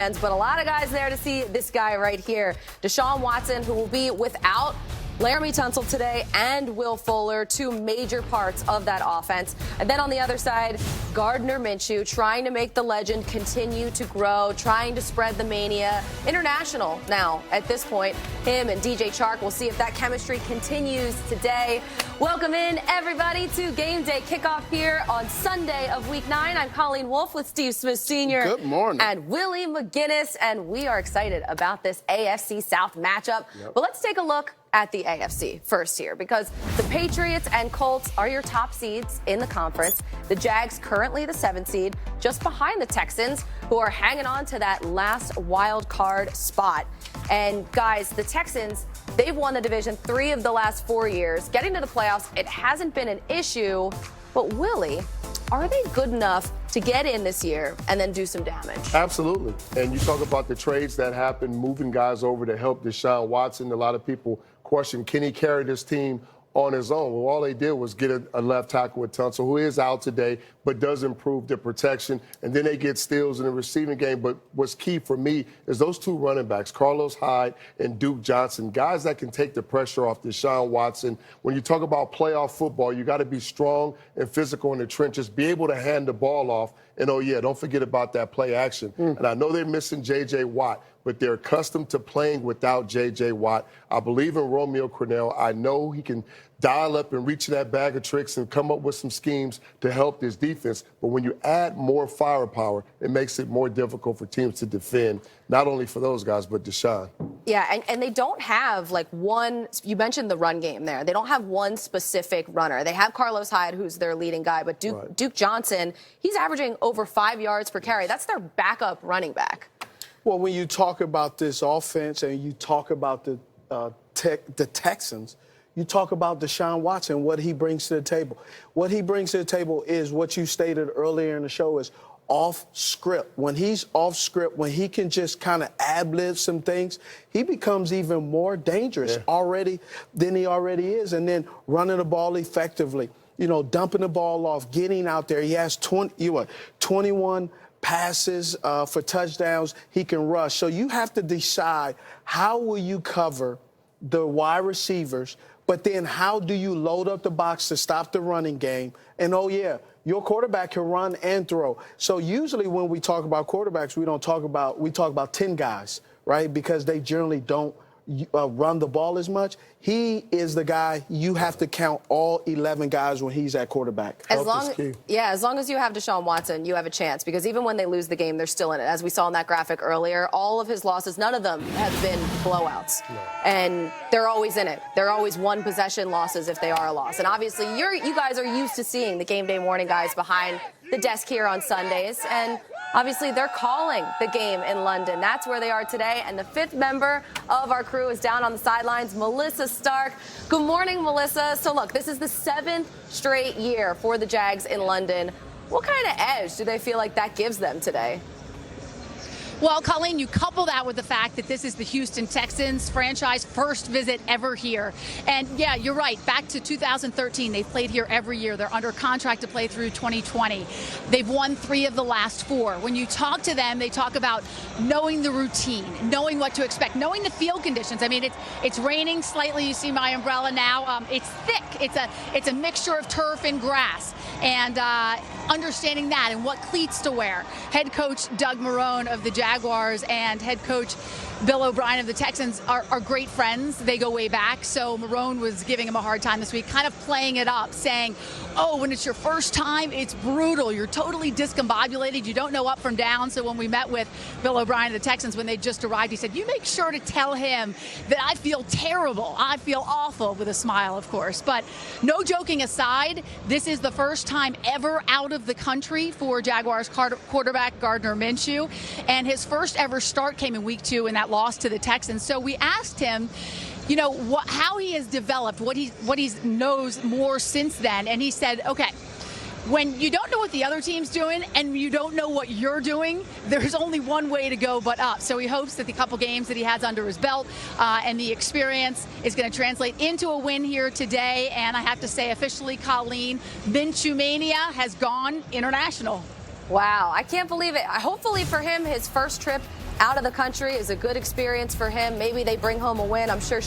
But a lot of guys there to see this guy right here, Deshaun Watson, who will be without Laramie Tunsil today and Will Fuller, two major parts of that offense. And then on the other side, Gardner Minshew trying to make the legend continue to grow, trying to spread the mania. International now at this point. Him and DJ Chark. We'll see if that chemistry continues today. Welcome in, everybody, to Game Day kickoff here on Sunday of Week 9. I'm Colleen Wolfe with Steve Smith Sr. Good morning. And Willie McGinnis, and we are excited about this AFC South matchup. But let's take a look at the AFC first here, because the Patriots and Colts are your top seeds in the conference. The Jags currently the 7th seed, just behind the Texans, who are hanging on to that last wild card spot. And guys, the Texans, they've won the division 3 of the last 4 years. Getting to the playoffs, it hasn't been an issue. But Willie, are they good enough to get in this year and then do some damage? Absolutely. And you talk about the trades that happened, moving guys over to help Deshaun Watson. A lot of people question, can he carry this team on his own? Well, all they did was get a left tackle with Tunsil, who is out today, but does improve the protection. And then they get steals in the receiving game. But what's key for me is those two running backs, Carlos Hyde and Duke Johnson, guys that can take the pressure off Deshaun Watson. When you talk about playoff football, you got to be strong and physical in the trenches, be able to hand the ball off. And, oh, yeah, don't forget about that play action. And I know they're missing J.J. Watt, but they're accustomed to playing without J.J. Watt. I believe in Romeo Crennel. I know he can dial up and reach that bag of tricks and come up with some schemes to help this defense. But when you add more firepower, it makes it more difficult for teams to defend, not only for those guys, but Deshaun. Yeah, and they don't have, like, one – you mentioned the run game there. They don't have one specific runner. They have Carlos Hyde, who's their leading guy, but Duke Johnson, he's averaging over 5 yards per carry. That's their backup running back. Well, when you talk about this offense and you talk about the Texans, you talk about Deshaun Watson, what he brings to the table. What he brings to the table is what you stated earlier in the show is off script. When he's off script, when he can just kind of ad-lib some things, he becomes even more dangerous already than he already is. And then running the ball effectively, you know, dumping the ball off, getting out there. He has 21 passes for touchdowns. He can rush. So you have to decide, how will you cover the wide receivers, but then how do you load up the box to stop the running game? And, oh, yeah, your quarterback can run and throw. So usually when we talk about quarterbacks, we talk about 10 guys, right, because they generally don't run the ball as much. He is the guy you have to count all 11 guys when he's at quarterback. As long as you have Deshaun Watson, you have a chance, because even when they lose the game, they're still in it. As we saw in that graphic earlier, all of his losses, none of them have been blowouts. No. And they're always in it. They're always one possession losses if they are a loss. And obviously, you guys are used to seeing the Game Day morning guys behind the desk here on Sundays. And obviously, they're calling the game in London. That's where they are today. And the 5th member of our crew is down on the sidelines, Melissa Stark. Good morning, Melissa. So, look, this is the 7th straight year for the Jags in London. What kind of edge do they feel like that gives them today? Well, Colleen, you couple that with the fact that this is the Houston Texans franchise first visit ever here. And, yeah, you're right. Back to 2013, they've played here every year. They're under contract to play through 2020. They've won 3 of the last 4. When you talk to them, they talk about knowing the routine, knowing what to expect, knowing the field conditions. I mean, it's raining slightly. You see my umbrella now. It's thick. It's a mixture of turf and grass. And understanding that and what cleats to wear. Head coach Doug Marrone of the Jaguars and head coach Bill O'Brien of the Texans are great friends. They go way back. So Marrone was giving him a hard time this week, kind of playing it up, saying, oh, when it's your first time, it's brutal. You're totally discombobulated. You don't know up from down. So when we met with Bill O'Brien of the Texans when they just arrived, he said, you make sure to tell him that I feel terrible. I feel awful, with a smile, of course. But no joking aside, this is the first time ever out of the country for Jaguars quarterback Gardner Minshew. And his first ever start came in week 2 in that loss to the Texans. So we asked him, you know, how he has developed, what he knows more since then. And he said, okay, when you don't know what the other team's doing and you don't know what you're doing, there's only one way to go but up. So he hopes that the couple games that he has under his belt and the experience is going to translate into a win here today. And I have to say, officially, Colleen, Minshew Mania has gone international. Wow, I can't believe it. Hopefully for him, his first trip out of the country is a good experience for him. Maybe they bring home a win. I'm sure